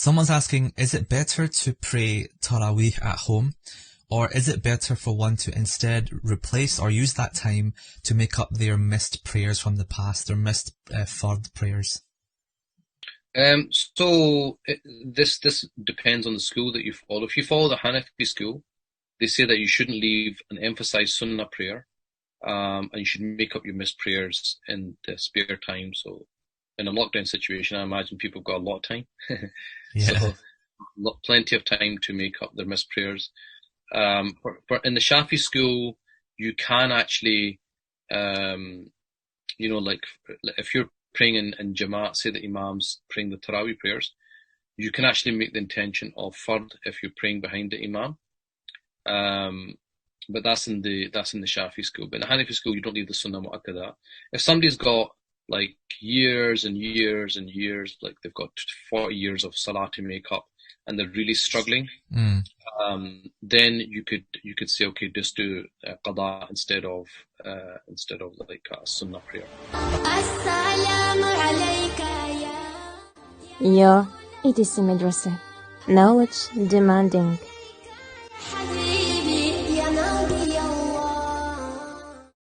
Someone's asking, is it better to pray Taraweeh at home, or is it better for one to instead replace or use that time to make up their missed prayers from the past, their missed fard prayers? This depends on the school that you follow. If you follow the Hanafi school, they say that you shouldn't leave an emphasized sunnah prayer, and you should make up your missed prayers in the spare time. So in a lockdown situation, I imagine people have got a lot of time. Yeah. So plenty of time to make up their missed prayers. But in the Shafi school, you can actually, like if you're praying in Jamaat, say the Imam's praying the Taraweeh prayers, you can actually make the intention of fard if you're praying behind the Imam. But that's in the Shafi school. But in the Hanafi school, you don't need the Sunnah Mu'akkada. If somebody's got like years and years and years, like they've got 40 years of salah to make up, and they're really struggling, then you could say, okay, just do qada instead of like a sunnah prayer. Yeah, it is a medrese. Knowledge demanding.